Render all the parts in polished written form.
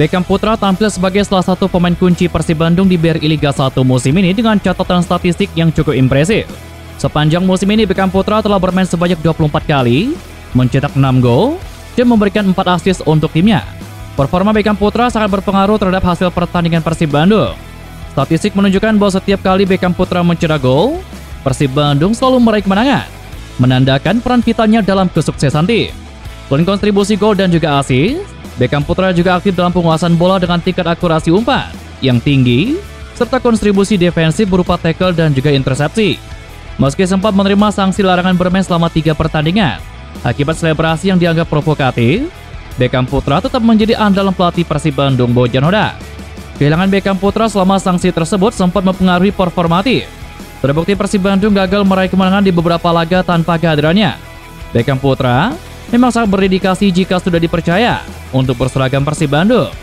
Beckham Putra tampil sebagai salah satu pemain kunci Persib Bandung di BRI Liga 1 musim ini dengan catatan statistik yang cukup impresif. Sepanjang musim ini Beckham Putra telah bermain sebanyak 24 kali, mencetak 6 gol, dan memberikan 4 assist untuk timnya. Performa Beckham Putra sangat berpengaruh terhadap hasil pertandingan Persib Bandung. Statistik menunjukkan bahwa setiap kali Beckham Putra mencetak gol, Persib Bandung selalu meraih kemenangan, menandakan peran vitalnya dalam kesuksesan tim. Selain kontribusi gol dan juga assist, Beckham Putra juga aktif dalam penguasaan bola dengan tingkat akurasi umpan yang tinggi, serta kontribusi defensif berupa tackle dan juga intersepsi. Meski sempat menerima sanksi larangan bermain selama 3 pertandingan, akibat selebrasi yang dianggap provokatif, Beckham Putra tetap menjadi andalan pelatih Persib Bandung Bojan Hodak. Kehilangan Beckham Putra selama sanksi tersebut sempat mempengaruhi performa tim. Terbukti Persib Bandung gagal meraih kemenangan di beberapa laga tanpa kehadirannya. Beckham Putra memang sangat berdedikasi jika sudah dipercaya untuk berseragam Persib Bandung.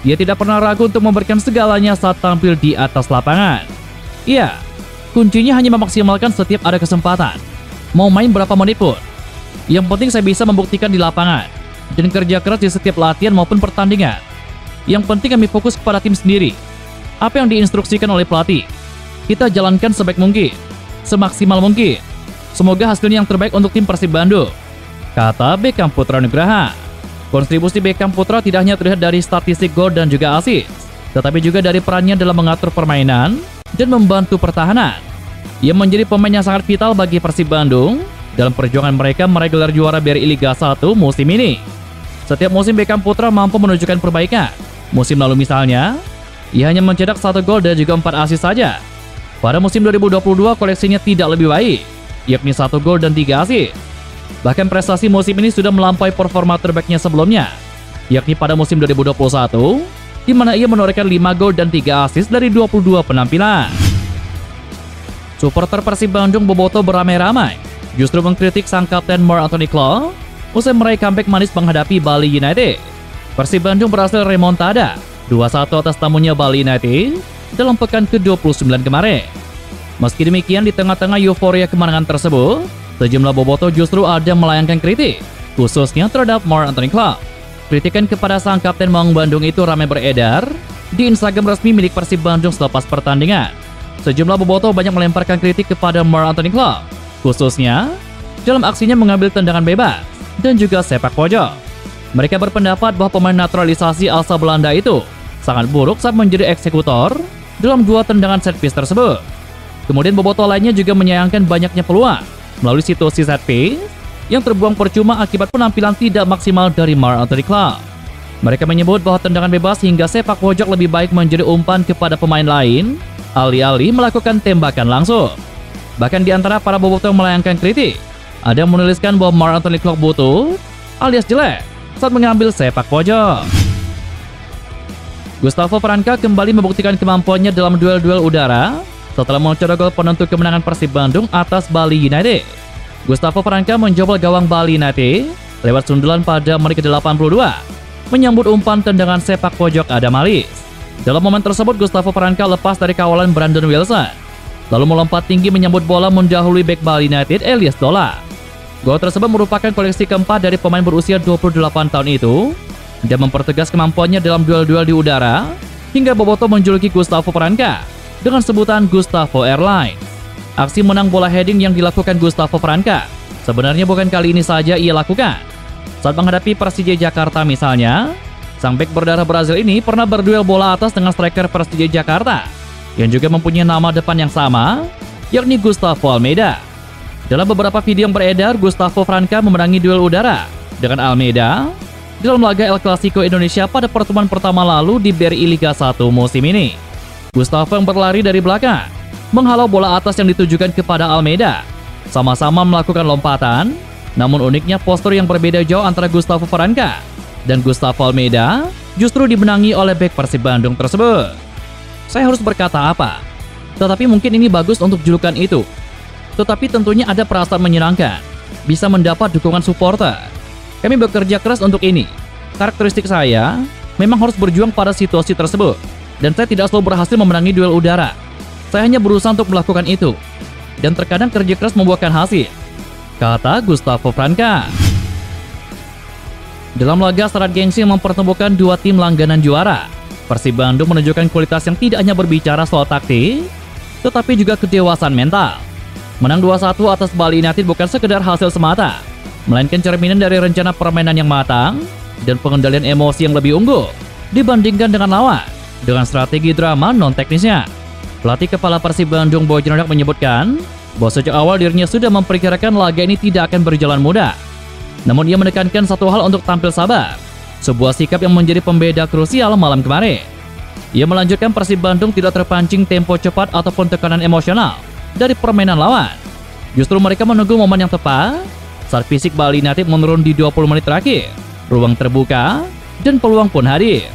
Dia tidak pernah ragu untuk memberikan segalanya saat tampil di atas lapangan. Iya, kuncinya hanya memaksimalkan setiap ada kesempatan. Mau main berapa menit pun. Yang penting saya bisa membuktikan di lapangan dan kerja keras di setiap latihan maupun pertandingan. Yang penting kami fokus kepada tim sendiri. Apa yang diinstruksikan oleh pelatih, kita jalankan sebaik mungkin, semaksimal mungkin. Semoga hasilnya yang terbaik untuk tim Persib Bandung, kata Beckham Putra Nugraha. Kontribusi Beckham Putra tidak hanya terlihat dari statistik gol dan juga assist, tetapi juga dari perannya dalam mengatur permainan dan membantu pertahanan. Ia menjadi pemain yang sangat vital bagi Persib Bandung dalam perjuangan mereka meraih gelar juara BRI Liga 1 musim ini. Setiap musim Beckham Putra mampu menunjukkan perbaikan. Musim lalu misalnya, ia hanya mencetak 1 gol dan juga 4 assist saja. Pada musim 2022 koleksinya tidak lebih baik, yakni 1 gol dan 3 assist. Bahkan prestasi musim ini sudah melampaui performa terbaiknya sebelumnya, yakni pada musim 2021, di mana ia menorehkan 5 gol dan 3 assist dari 22 penampilan. Supporter Persib Bandung bobotoh beramai-ramai justru mengkritik sang kapten Marc Anthony Klopp usai meraih comeback manis menghadapi Bali United. Persib Bandung berhasil remontada 2-1 atas tamunya Bali United dalam pekan ke-29 kemarin. Meski demikian, di tengah-tengah euforia kemenangan tersebut, sejumlah bobotoh justru ada melayangkan kritik, khususnya terhadap Marc Anthony Klopp. Kritikan kepada sang kapten Maung Bandung itu ramai beredar di Instagram resmi milik Persib Bandung selepas pertandingan. Sejumlah bobotoh banyak melemparkan kritik kepada Marc Anthony Klopp, khususnya dalam aksinya mengambil tendangan bebas dan juga sepak pojok. Mereka berpendapat bahwa pemain naturalisasi asal Belanda itu sangat buruk saat menjadi eksekutor dalam 2 tendangan set piece tersebut. Kemudian bobotoh lainnya juga menyayangkan banyaknya peluang melalui situasi set piece yang terbuang percuma akibat penampilan tidak maksimal dari Marc Anthony Klopp. Mereka menyebut bahwa tendangan bebas hingga sepak pojok lebih baik menjadi umpan kepada pemain lain, alih-alih melakukan tembakan langsung. Bahkan di antara para bobotoh yang melayangkan kritik, ada yang menuliskan bahwa Marc Anthony Klopp butuh alias jelek saat mengambil sepak pojok. Gustavo Franca kembali membuktikan kemampuannya dalam duel-duel udara setelah mencetak gol penentu kemenangan Persib Bandung atas Bali United. Gustavo Franca menjebol gawang Bali United lewat sundulan pada menit ke-82, menyambut umpan tendangan sepak pojok Adam Alis. Dalam momen tersebut, Gustavo Franca lepas dari kawalan Brandon Wilson, lalu melompat tinggi menyambut bola mendahului bek Bali United Elias Dola. Gol tersebut merupakan koleksi keempat dari pemain berusia 28 tahun itu dan mempertegas kemampuannya dalam duel-duel di udara hingga bobotoh menjuluki Gustavo Franca dengan sebutan Gustavo Airlines. Aksi menang bola heading yang dilakukan Gustavo Franca sebenarnya bukan kali ini saja ia lakukan. Saat menghadapi Persija Jakarta misalnya, sang bek berdarah Brazil ini pernah berduel bola atas dengan striker Persija Jakarta yang juga mempunyai nama depan yang sama, yakni Gustavo Almeida. Dalam beberapa video yang beredar, Gustavo Franca memenangi duel udara dengan Almeida dalam laga El Clasico Indonesia pada pertemuan pertama lalu di BRI Liga 1 musim ini. Gustavo yang berlari dari belakang menghalau bola atas yang ditujukan kepada Almeida. Sama-sama melakukan lompatan, namun uniknya postur yang berbeda jauh antara Gustavo Franca dan Gustavo Almeida justru dimenangi oleh bek Persib Bandung tersebut. Saya harus berkata apa? Tetapi mungkin ini bagus untuk julukan itu. Tetapi tentunya ada perasaan menyenangkan, bisa mendapat dukungan supporter. Kami bekerja keras untuk ini. Karakteristik saya memang harus berjuang pada situasi tersebut, dan saya tidak selalu berhasil memenangi duel udara. Saya hanya berusaha untuk melakukan itu, dan terkadang kerja keras membuahkan hasil, kata Gustavo Franca. Dalam laga syarat gengsi yang mempertemukan dua tim langganan juara, Persib Bandung menunjukkan kualitas yang tidak hanya berbicara soal taktik, tetapi juga kedewasaan mental. Menang 2-1 atas Bali United bukan sekedar hasil semata, melainkan cerminan dari rencana permainan yang matang dan pengendalian emosi yang lebih unggul dibandingkan dengan lawan dengan strategi drama non-teknisnya. Pelatih kepala Persib Bandung Bojan Hodak menyebutkan bahwa sejak awal dirinya sudah memperkirakan laga ini tidak akan berjalan mudah. Namun ia menekankan satu hal untuk tampil sabar, sebuah sikap yang menjadi pembeda krusial malam kemarin. Ia melanjutkan Persib Bandung tidak terpancing tempo cepat ataupun tekanan emosional dari permainan lawan. Justru mereka menunggu momen yang tepat saat fisik Bali United menurun di 20 menit terakhir. Ruang terbuka dan peluang pun hadir.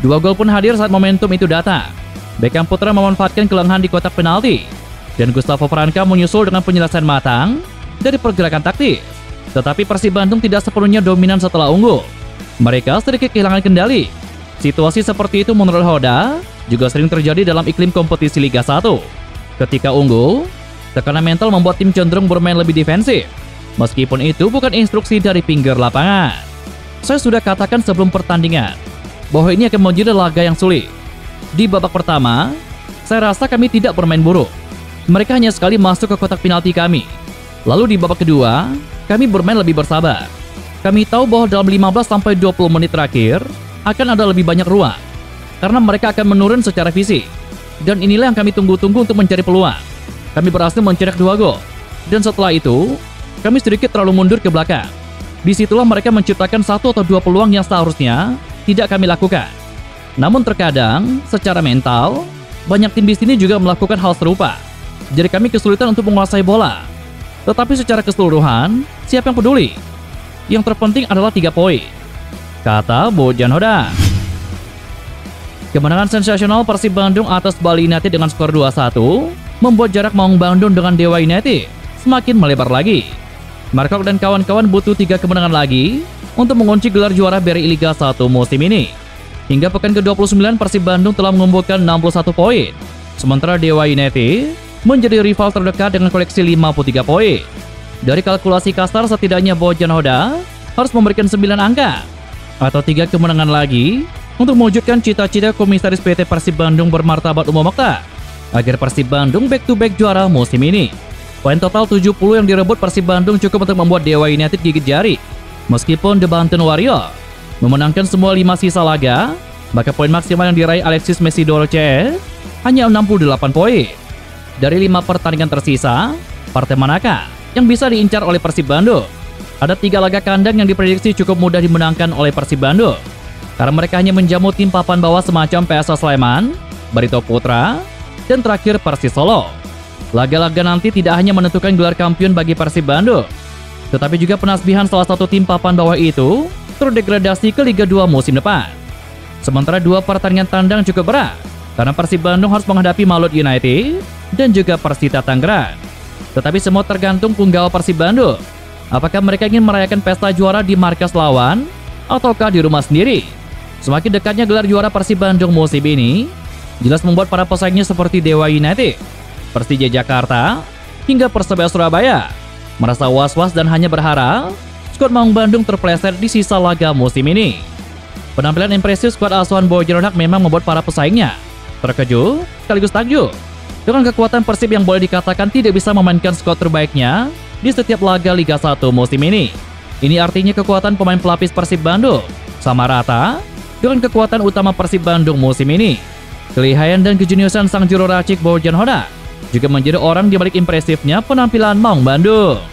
Dua gol pun hadir saat momentum itu datang. Beckham Putra memanfaatkan kelengahan di kotak penalti, dan Gustavo Franca menyusul dengan penyelesaian matang dari pergerakan taktis. Tetapi Persib Bandung tidak sepenuhnya dominan setelah unggul. Mereka sedikit kehilangan kendali. Situasi seperti itu menurut Hoda juga sering terjadi dalam iklim kompetisi Liga 1. Ketika unggul, tekanan mental membuat tim cenderung bermain lebih defensif. Meskipun itu bukan instruksi dari pinggir lapangan. Saya sudah katakan sebelum pertandingan bahwa ini akan menjadi laga yang sulit. Di babak pertama, saya rasa kami tidak bermain buruk. Mereka hanya sekali masuk ke kotak penalti kami. Lalu di babak kedua, kami bermain lebih bersabar. Kami tahu bahwa dalam 15-20 menit terakhir akan ada lebih banyak ruang, karena mereka akan menurun secara fisik. Dan inilah yang kami tunggu-tunggu untuk mencari peluang. Kami berhasil mencetak 2 gol. Dan setelah itu, kami sedikit terlalu mundur ke belakang. Disitulah mereka menciptakan 1 atau 2 peluang yang seharusnya tidak kami lakukan. Namun terkadang, secara mental, banyak tim di sini juga melakukan hal serupa. Jadi kami kesulitan untuk menguasai bola. Tetapi secara keseluruhan, siapa yang peduli? Yang terpenting adalah 3 poin, kata Bojan Hodak. Kemenangan sensasional Persib Bandung atas Bali United dengan skor 2-1 membuat jarak Maung Bandung dengan Dewa United semakin melebar lagi. Markok dan kawan-kawan butuh 3 kemenangan lagi untuk mengunci gelar juara BRI Liga 1 musim ini. Hingga pekan ke-29 Persib Bandung telah mengumpulkan 61 poin, sementara Dewa United menjadi rival terdekat dengan koleksi 53 poin. Dari kalkulasi kasar, setidaknya Bojan Hodak harus memberikan 9 angka atau 3 kemenangan lagi untuk mewujudkan cita-cita komisaris PT Persib Bandung bermartabat umum Mokhtar agar Persib Bandung back-to-back juara musim ini. Poin total 70 yang direbut Persib Bandung cukup untuk membuat Dewa United gigit jari. Meskipun The Banten Warrior memenangkan semua 5 sisa laga, maka poin maksimal yang diraih Alexis Mesidoro CS hanya 68 poin. Dari 5 pertandingan tersisa, partai manakah yang bisa diincar oleh Persib Bandung? Ada 3 laga kandang yang diprediksi cukup mudah dimenangkan oleh Persib Bandung, karena mereka hanya menjamu tim papan bawah semacam PSS Sleman, Barito Putra, dan terakhir Persis Solo. Laga-laga nanti tidak hanya menentukan gelar kampiun bagi Persib Bandung, tetapi juga penasbihan salah satu tim papan bawah itu terdegradasi ke Liga 2 musim depan. Sementara 2 pertandingan tandang cukup berat, karena Persib Bandung harus menghadapi Malut United dan juga Persita Tangerang. Tetapi semua tergantung punggawa Persib Bandung. Apakah mereka ingin merayakan pesta juara di markas lawan ataukah di rumah sendiri? Semakin dekatnya gelar juara Persib Bandung musim ini jelas membuat para pesaingnya seperti Dewa United, Persija Jakarta, hingga Persebaya Surabaya merasa was-was dan hanya berharap skuad Maung Bandung terpleset di sisa laga musim ini. Penampilan impresif skuad asuhan Bojan Hodak memang membuat para pesaingnya terkejut sekaligus takjub. Dengan kekuatan Persib yang boleh dikatakan tidak bisa memainkan skuad terbaiknya di setiap laga Liga 1 musim ini. Ini artinya kekuatan pemain pelapis Persib Bandung sama rata dengan kekuatan utama Persib Bandung musim ini. Kelihayan dan kejeniusan sang juru racik Bojan Hodak juga menjadi orang di balik impresifnya penampilan Maung Bandung.